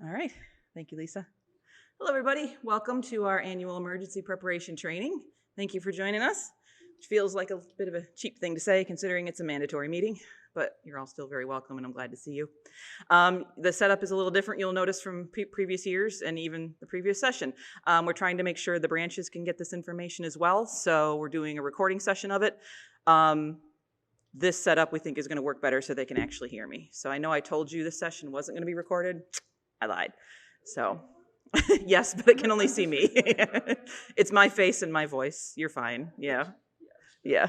All right. Thank you, Lisa. Hello, everybody. Welcome to our annual emergency preparation training. Thank you for joining us, which feels like a bit of a cheap thing to say considering it's a mandatory meeting, but you're all still very welcome and I'm glad to see you. The setup is a little different, you'll notice, from previous years and even the previous session. We're trying to make sure the branches can get this information as well, so we're doing a recording session of it. This setup we think is going to work better so they can actually hear me. So I know I told you this session wasn't going to be recorded. I lied. So yes, but it can only see me. It's my face and my voice. You're fine. Yeah. Yeah.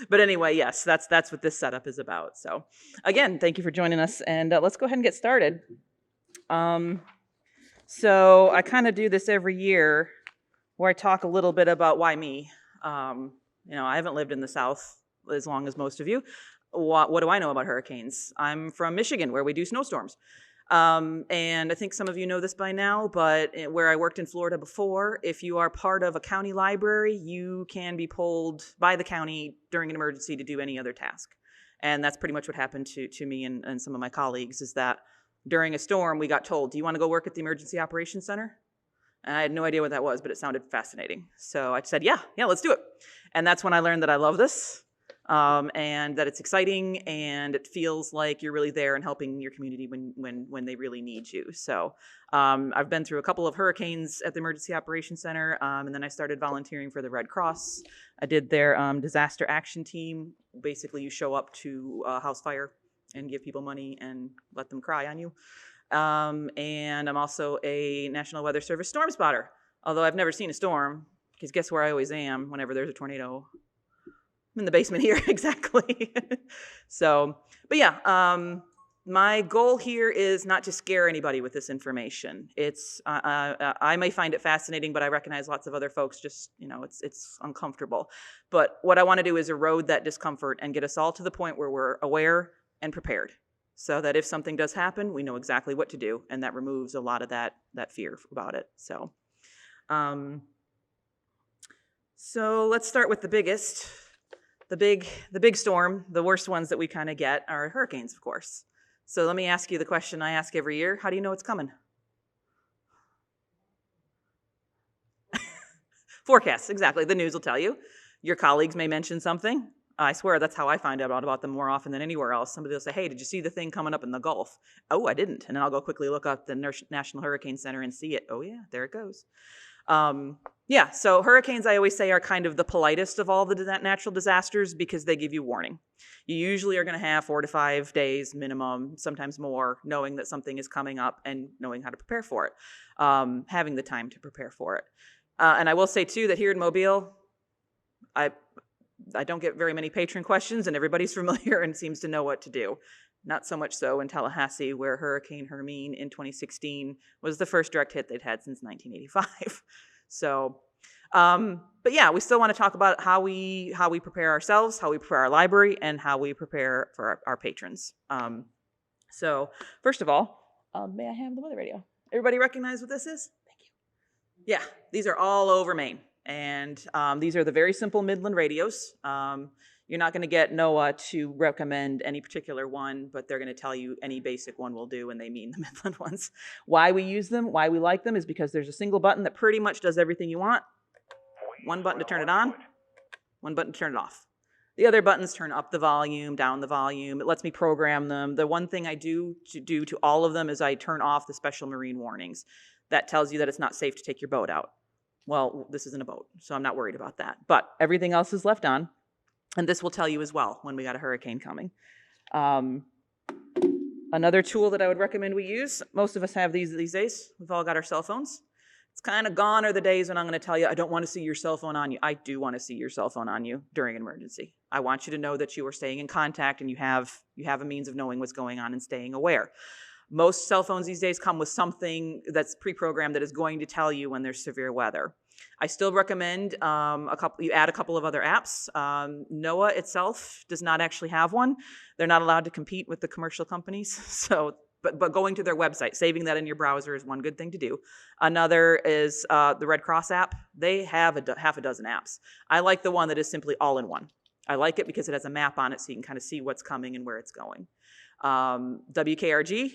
But anyway, yes, that's what this setup is about. So again, thank you for joining us, and let's go ahead and get started. So I kind of do this every year where I talk a little bit about why me. I haven't lived in the South as long as most of you. What do I know about hurricanes? I'm from Michigan, where we do snowstorms. And I think some of you know this by now, but where I worked in Florida before, if you are part of a county library, you can be pulled by the county during an emergency to do any other task. And that's pretty much what happened to me and some of my colleagues, is that during a storm, we got told, do you want to go work at the Emergency Operations Center? And I had no idea what that was, but it sounded fascinating. So I said, yeah, let's do it. And that's when I learned that I love this, and that it's exciting, and it feels like you're really there and helping your community when they really need you. So I've been through a couple of hurricanes at the Emergency Operations Center, and then I started volunteering for the Red Cross. I did their disaster action team. Basically, you show up to a house fire and give people money and let them cry on you. And I'm also a National Weather Service storm spotter, although I've never seen a storm, because guess where I always am whenever there's a tornado? I'm in the basement here. Exactly. So, but yeah, my goal here is not to scare anybody with this information. It's I may find it fascinating, but I recognize lots of other folks just, it's uncomfortable. But what I want to do is erode that discomfort and get us all to the point where we're aware and prepared, so that if something does happen, we know exactly what to do, and that removes a lot of that fear about it. So, so let's start with the biggest. The big storm, the worst ones that we kind of get are hurricanes, of course. So let me ask you the question I ask every year. How do you know it's coming? Forecasts, exactly. The news will tell you. Your colleagues may mention something. I swear that's how I find out about them more often than anywhere else. Somebody will say, hey, did you see the thing coming up in the Gulf? Oh, I didn't. And then I'll go quickly look up the National Hurricane Center and see it. Oh, yeah, there it goes. Yeah, so hurricanes, I always say, are kind of the politest of all the natural disasters because they give you warning. You usually are going to have 4 to 5 days minimum, sometimes more, knowing that something is coming up and knowing how to prepare for it, having the time to prepare for it. And I will say, too, that here in Mobile, I don't get very many patron questions, and everybody's familiar and seems to know what to do. Not so much so in Tallahassee, where Hurricane Hermine in 2016 was the first direct hit they'd had since 1985. So, but yeah, we still want to talk about how we prepare ourselves, how we prepare our library, and how we prepare for our patrons. So first of all, may I have the weather radio? Everybody recognize what this is? Thank you. Yeah, these are all over Maine. And these are the very simple Midland radios. You're not going to get NOAA to recommend any particular one, but they're going to tell you any basic one will do, and they mean the Midland ones. Why we use them, why we like them, is because there's a single button that pretty much does everything you want. One button to turn it on, one button to turn it off. The other buttons turn up the volume, down the volume. It lets me program them. The one thing I do to all of them is I turn off the special marine warnings. That tells you that it's not safe to take your boat out. Well, this isn't a boat, so I'm not worried about that. But everything else is left on, and this will tell you as well when we got a hurricane coming. Another tool that I would recommend we use, most of us have these days. We've all got our cell phones. It's kind of gone are the days when I'm going to tell you, I don't want to see your cell phone on you. I do want to see your cell phone on you during an emergency. I want you to know that you are staying in contact and you have a means of knowing what's going on and staying aware. Most cell phones these days come with something that's pre-programmed that is going to tell you when there's severe weather. I still recommend you add a couple of other apps. NOAA itself does not actually have one. They're not allowed to compete with the commercial companies. So, but going to their website, saving that in your browser is one good thing to do. Another is the Red Cross app. They have half a dozen apps. I like the one that is simply all in one. I like it because it has a map on it so you can kind of see what's coming and where it's going. WKRG,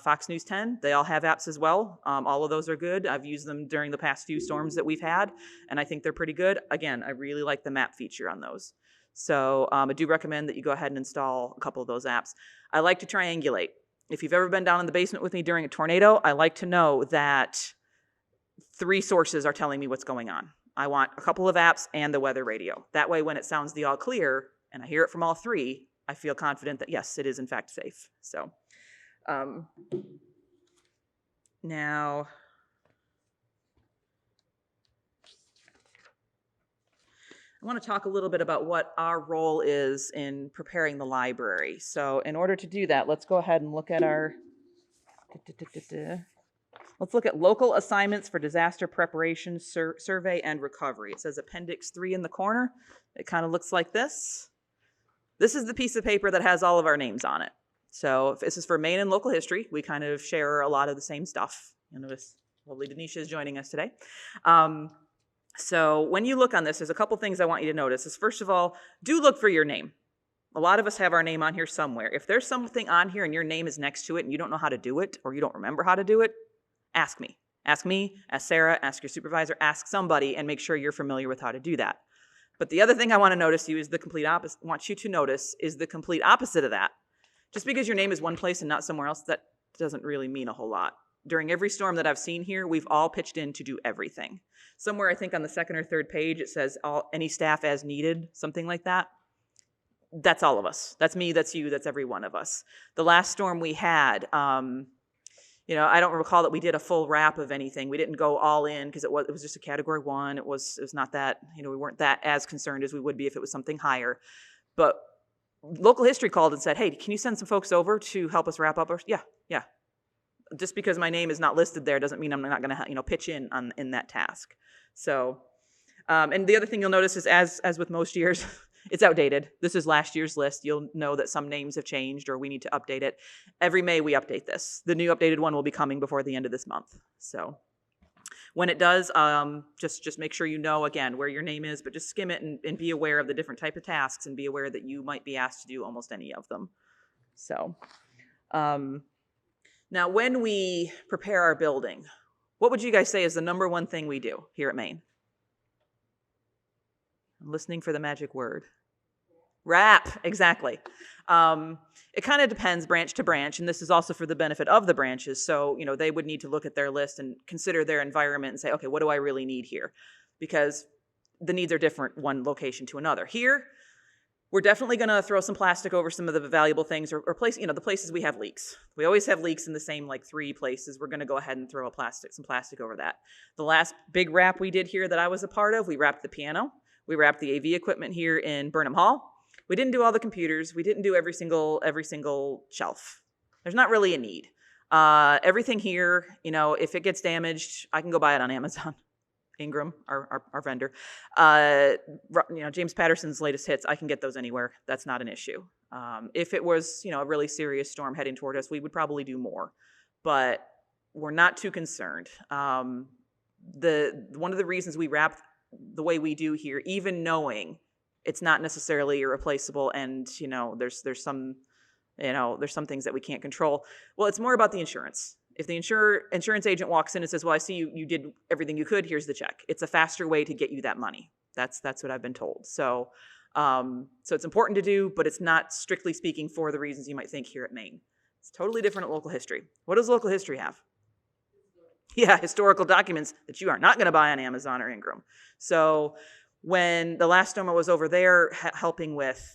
Fox News 10, they all have apps as well. All of those are good. I've used them during the past few storms that we've had, and I think they're pretty good. Again, I really like the map feature on those. So I do recommend that you go ahead and install a couple of those apps. I like to triangulate. If you've ever been down in the basement with me during a tornado, I like to know that 3 sources are telling me what's going on. I want a couple of apps and the weather radio. That way when it sounds the all clear and I hear it from all 3, I feel confident that yes, it is in fact safe. So now I want to talk a little bit about what our role is in preparing the library. So in order to do that, let's go ahead and look at our, let's look at local assignments for disaster preparation, survey, and recovery. It says Appendix 3 in the corner. It kind of looks like this. This is the piece of paper that has all of our names on it. So if this is for Maine and local history. We kind of share a lot of the same stuff. You'll notice lovely Denisha is joining us today. So when you look on this, there's a couple things I want you to notice. Is first of all, do look for your name. A lot of us have our name on here somewhere. If there's something on here and your name is next to it and you don't know how to do it or you don't remember how to do it, ask me. Ask me, ask Sarah, ask your supervisor, ask somebody, and make sure you're familiar with how to do that. But the other thing I want to notice you is the complete opposite. Want you to notice is the complete opposite of that. Just because your name is one place and not somewhere else, that doesn't really mean a whole lot. During every storm that I've seen here, we've all pitched in to do everything. Somewhere I think on the 2nd or 3rd page it says any staff as needed, something like that. That's all of us. That's me, that's you, that's every one of us. The last storm we had, I don't recall that we did a full wrap of anything. We didn't go all in because it was just a category 1. It was not that, we weren't that as concerned as we would be if it was something higher. But local history called and said, hey, can you send some folks over to help us wrap up? Yeah. Just because my name is not listed there doesn't mean I'm not going to, pitch in that task. So, and the other thing you'll notice is as with most years, it's outdated. This is last year's list. You'll know that some names have changed or we need to update it. Every May we update this. The new updated one will be coming before the end of this month. So when it does, just make sure you know, again, where your name is, but just skim it and be aware of the different type of tasks and be aware that you might be asked to do almost any of them. So now when we prepare our building, what would you guys say is the number one thing we do here at Maine? I'm listening for the magic word. Wrap, exactly. It kind of depends branch to branch, and this is also for the benefit of the branches. So, they would need to look at their list and consider their environment and say, okay, what do I really need here? Because the needs are different one location to another. Here, we're definitely going to throw some plastic over some of the valuable things or place, the places we have leaks. We always have leaks in the same 3 places. We're going to go ahead and throw some plastic over that. The last big wrap we did here that I was a part of, we wrapped the piano. We wrapped the AV equipment here in Burnham Hall. We didn't do all the computers. We didn't do every single shelf. There's not really a need. Everything here, if it gets damaged, I can go buy it on Amazon. Ingram, our vendor. James Patterson's latest hits, I can get those anywhere. That's not an issue. If it was, a really serious storm heading toward us, we would probably do more. But we're not too concerned. One of the reasons we wrap the way we do here, even knowing it's not necessarily irreplaceable and there's some things that we can't control. Well, it's more about the insurance. If the insurance agent walks in and says, well, I see you did everything you could, here's the check. It's a faster way to get you that money. That's what I've been told. So it's important to do, but it's not strictly speaking for the reasons you might think here at Maine. It's totally different at local history. What does local history have? Yeah, historical documents that you are not going to buy on Amazon or Ingram. So when the last storm I was over there helping with,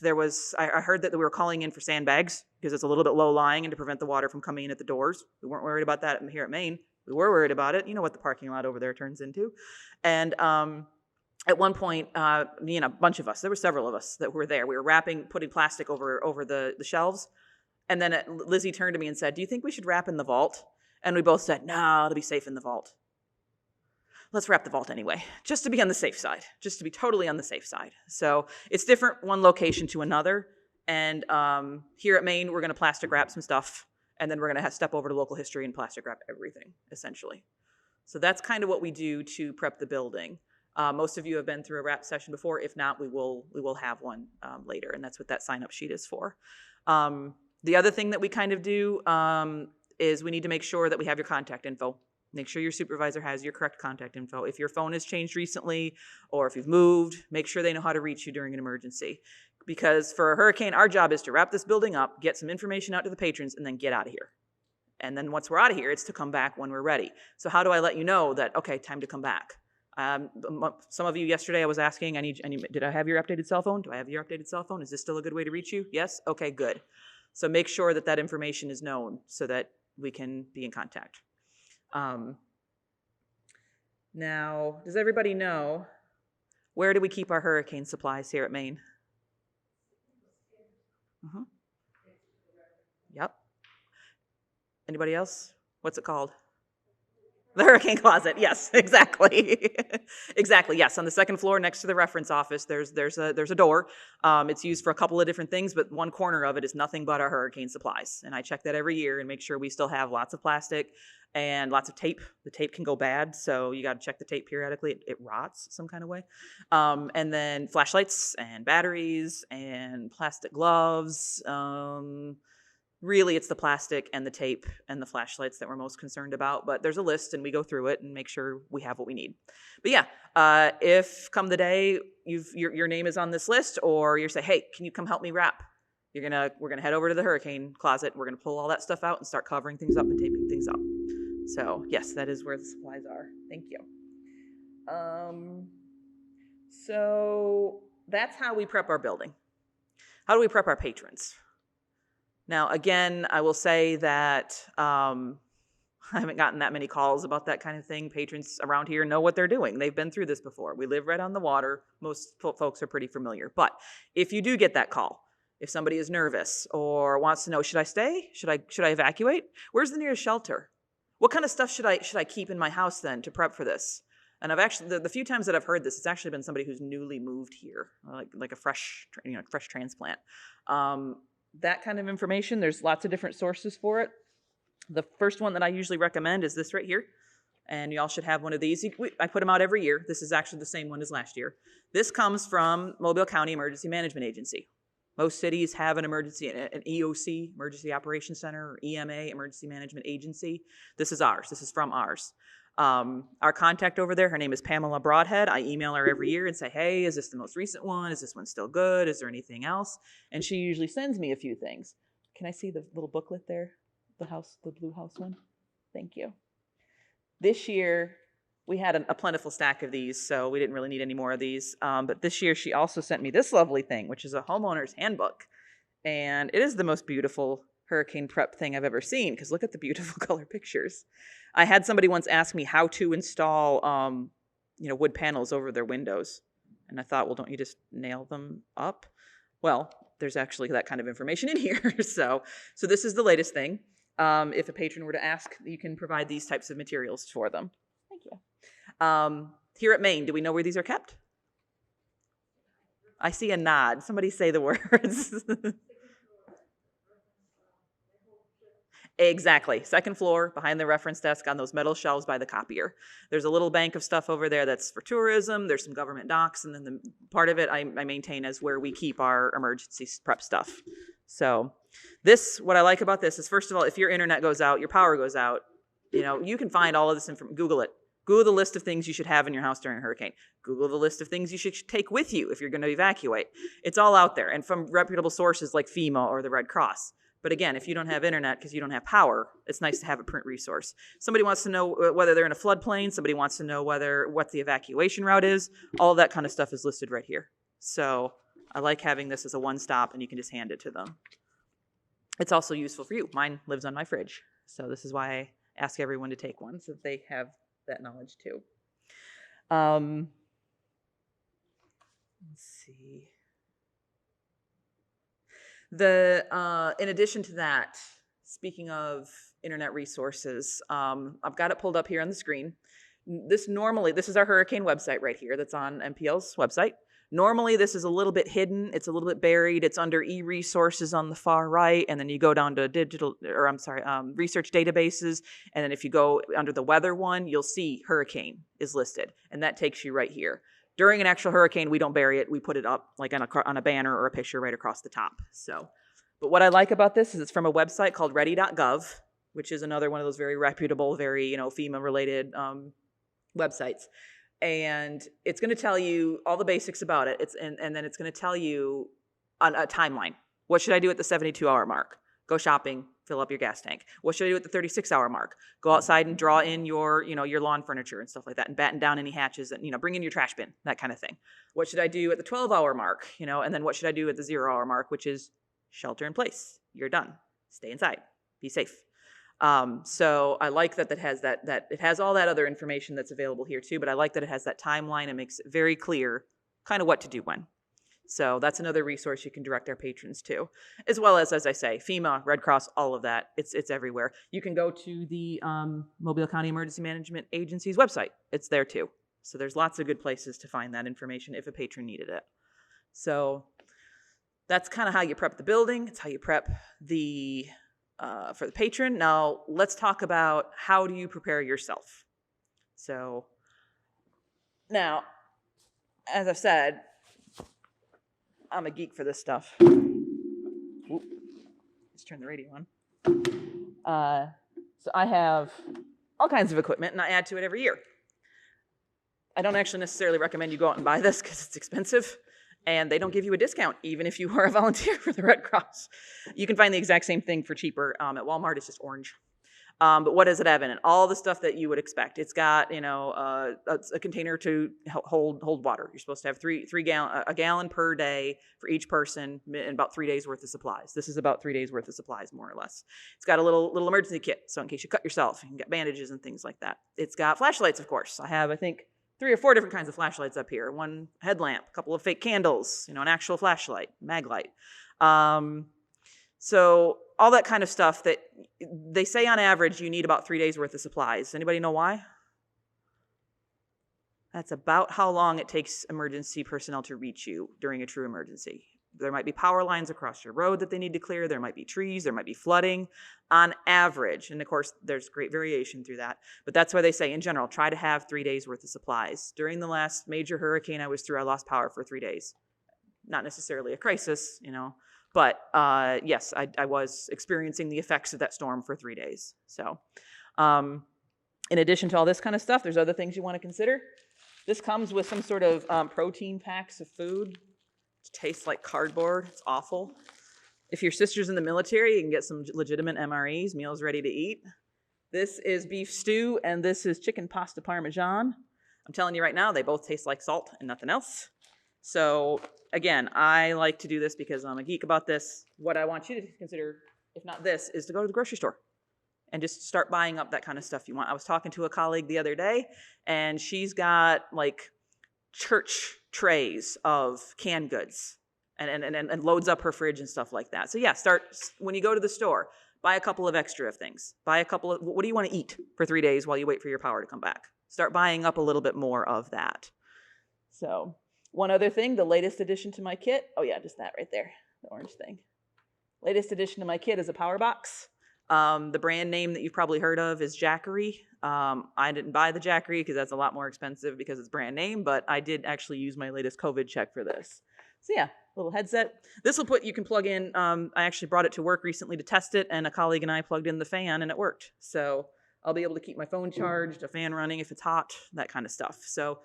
I heard that we were calling in for sandbags because it's a little bit low lying and to prevent the water from coming in at the doors. We weren't worried about that here at Maine. We were worried about it. You know what the parking lot over there turns into. And at one point, a bunch of us, there were several of us that were there. We were putting plastic over the shelves. And then Lizzie turned to me and said, do you think we should wrap in the vault? And we both said, no, it'll be safe in the vault. Let's wrap the vault anyway, just to be on the safe side, just to be totally on the safe side. So it's different one location to another. And here at Maine, we're going to plastic wrap some stuff, and then we're going to step over to local history and plastic wrap everything, essentially. So that's kind of what we do to prep the building. Most of you have been through a wrap session before. If not, we will have one later, and that's what that sign-up sheet is for. The other thing that we kind of do is we need to make sure that we have your contact info. Make sure your supervisor has your correct contact info. If your phone has changed recently or if you've moved, make sure they know how to reach you during an emergency. Because for a hurricane, our job is to wrap this building up, get some information out to the patrons, and then get out of here. And then once we're out of here, it's to come back when we're ready. So how do I let you know that, okay, time to come back? Some of you yesterday I was asking, did I have your updated cell phone? Do I have your updated cell phone? Is this still a good way to reach you? Yes? Okay, good. So make sure that that information is known so that we can be in contact. Now, does everybody know, where do we keep our hurricane supplies here at Maine? Yep. Anybody else? What's it called? The hurricane closet. Yes, exactly. Exactly. Yes, on the second floor next to the reference office, there's a door. It's used for a couple of different things, but one corner of it is nothing but our hurricane supplies. And I check that every year and make sure we still have lots of plastic and lots of tape. The tape can go bad, so you got to check the tape periodically. It rots some kind of way. And then flashlights and batteries and plastic gloves. Really, it's the plastic and the tape and the flashlights that we're most concerned about. But there's a list, and we go through it and make sure we have what we need. But yeah, if come the day your name is on this list, or you say, hey, can you come help me wrap? We're gonna head over to the hurricane closet. We're gonna pull all that stuff out and start covering things up and taping things up. So yes, that is where the supplies are. Thank you. So that's how we prep our building. How do we prep our patrons? Now, again, I will say that I haven't gotten that many calls about that kind of thing. Patrons around here know what they're doing. They've been through this before. We live right on the water. Most folks are pretty familiar. But if you do get that call, if somebody is nervous or wants to know, should I stay? Should I evacuate? Where's the nearest shelter? What kind of stuff should I keep in my house then to prep for this? And I've actually, the few times that I've heard this, it's actually been somebody who's newly moved here, like a fresh transplant. That kind of information, there's lots of different sources for it. The first one that I usually recommend is this right here. And y'all should have one of these. I put them out every year. This is actually the same one as last year. This comes from Mobile County Emergency Management Agency. Most cities have an EOC, Emergency Operations Center, or EMA, Emergency Management Agency. This is ours. This is from ours. Our contact over there, her name is Pamela Broadhead. I email her every year and say, hey, is this the most recent one? Is this one still good? Is there anything else? And she usually sends me a few things. Can I see the little booklet there? The blue house one? Thank you. This year, we had a plentiful stack of these, so we didn't really need any more of these. But this year, she also sent me this lovely thing, which is a homeowner's handbook. And it is the most beautiful hurricane prep thing I've ever seen, because look at the beautiful color pictures. I had somebody once ask me how to install wood panels over their windows. And I thought, well, don't you just nail them up? Well, there's actually that kind of information in here. So this is the latest thing. If a patron were to ask, you can provide these types of materials for them. Thank you. Here at Maine, do we know where these are kept? I see a nod. Somebody say the words. Exactly. Second floor, behind the reference desk on those metal shelves by the copier. There's a little bank of stuff over there that's for tourism. There's some government docs, and then the part of it I maintain as where we keep our emergency prep stuff. So what I like about this is, first of all, if your internet goes out, your power goes out, you can find all of this information. Google it. Google the list of things you should have in your house during a hurricane. Google the list of things you should take with you if you're going to evacuate. It's all out there, and from reputable sources like FEMA or the Red Cross. But again, if you don't have internet because you don't have power, it's nice to have a print resource. Somebody wants to know whether they're in a floodplain. Somebody wants to know what the evacuation route is. All of that kind of stuff is listed right here. So I like having this as a one-stop, and you can just hand it to them. It's also useful for you. Mine lives on my fridge. So this is why I ask everyone to take one, so that they have that knowledge too. Let's see. In addition to that, speaking of internet resources, I've got it pulled up here on the screen. This is our hurricane website right here that's on MPL's website. Normally, this is a little bit hidden. It's a little bit buried. It's under e-resources on the far right, and then you go down to research databases, and then if you go under the weather one, you'll see hurricane is listed, and that takes you right here. During an actual hurricane, we don't bury it. We put it up like on a banner or a picture right across the top. So, but what I like about this is it's from a website called ready.gov, which is another one of those very reputable, very FEMA-related websites. And it's going to tell you all the basics about it. And then it's going to tell you on a timeline. What should I do at the 72-hour mark? Go shopping, fill up your gas tank. What should I do at the 36-hour mark? Go outside and draw in your lawn furniture and stuff like that, and batten down any hatches, and bring in your trash bin, that kind of thing. What should I do at the 12-hour mark? And then what should I do at the 0-hour mark, which is shelter in place. You're done. Stay inside. Be safe. So I like that has that it has all that other information that's available here too, but I like that it has that timeline and makes it very clear kind of what to do when. So that's another resource you can direct our patrons to, as well as I say, FEMA, Red Cross, all of that. It's everywhere. You can go to the Mobile County Emergency Management Agency's website. It's there too. So there's lots of good places to find that information if a patron needed it. So that's kind of how you prep the building. It's how you prep for the patron. Now, let's talk about how do you prepare yourself. So, now, as I've said, I'm a geek for this stuff. Oop. Let's turn the radio on. So I have all kinds of equipment, and I add to it every year. I don't actually necessarily recommend you go out and buy this because it's expensive. And they don't give you a discount, even if you are a volunteer for the Red Cross. You can find the exact same thing for cheaper at Walmart. It's just orange. But what does it have in it? All the stuff that you would expect. It's got, a container to hold water. You're supposed to have a gallon per day for each person, and about 3 days worth of supplies. This is about 3 days worth of supplies, more or less. It's got a little emergency kit, so in case you cut yourself, you can get bandages and things like that. It's got flashlights, of course. I have, I think, 3 or 4 different kinds of flashlights up here. One headlamp, a couple of fake candles, an actual flashlight, mag light. So all that kind of stuff that they say on average you need about 3 days worth of supplies. Anybody know why? That's about how long it takes emergency personnel to reach you during a true emergency. There might be power lines across your road that they need to clear. There might be trees. There might be flooding. On average, and of course, there's great variation through that, but that's why they say, in general, try to have 3 days worth of supplies. During the last major hurricane I was through, I lost power for 3 days. Not necessarily a crisis, but yes, I was experiencing the effects of that storm for 3 days. So in addition to all this kind of stuff, there's other things you want to consider. This comes with some sort of protein packs of food. It tastes like cardboard. It's awful. If your sister's in the military, you can get some legitimate MREs, meals ready to eat. This is beef stew, and this is chicken pasta parmesan. I'm telling you right now, they both taste like salt and nothing else. So again, I like to do this because I'm a geek about this. What I want you to consider, if not this, is to go to the grocery store and just start buying up that kind of stuff you want. I was talking to a colleague the other day, and she's got like church trays of canned goods and loads up her fridge and stuff like that. So yeah, start when you go to the store, buy a couple of extra of things. Buy a couple of, what do you want to eat for 3 days while you wait for your power to come back? Start buying up a little bit more of that. So one other thing, the latest addition to my kit, oh yeah, just that right there, the orange thing. Latest addition to my kit is a power box. The brand name that you've probably heard of is Jackery. I didn't buy the Jackery because that's a lot more expensive because it's brand name, but I did actually use my latest COVID check for this. So yeah, little headset. This will you can plug in, I actually brought it to work recently to test it, and a colleague and I plugged in the fan and it worked. So I'll be able to keep my phone charged, a fan running if it's hot, that kind of stuff. So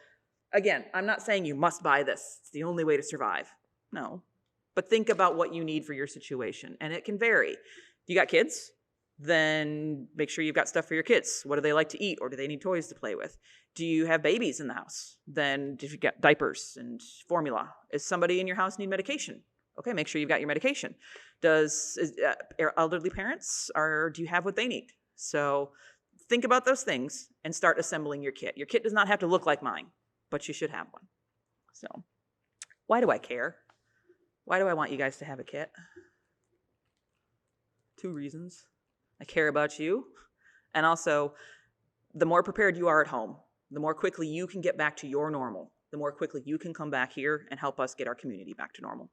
again, I'm not saying you must buy this. It's the only way to survive. No. But think about what you need for your situation, and it can vary. You got kids? Then make sure you've got stuff for your kids. What do they like to eat, or do they need toys to play with? Do you have babies in the house? Then if you got diapers and formula. Is somebody in your house need medication? Okay, make sure you've got your medication. Elderly parents, do you have what they need? So think about those things and start assembling your kit. Your kit does not have to look like mine, but you should have one. So why do I care? Why do I want you guys to have a kit? 2 reasons. I care about you, and also the more prepared you are at home, the more quickly you can get back to your normal. the more quickly you can come back here and help us get our community back to normal.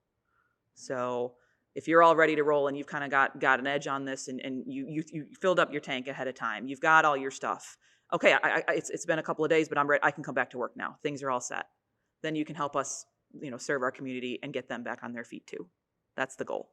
So if you're all ready to roll and you've kind of got an edge on this, and you filled up your tank ahead of time, you've got all your stuff. Okay, it's been a couple of days, but I'm ready. I can come back to work now. Things are all set. Then you can help us, serve our community and get them back on their feet too. That's the goal.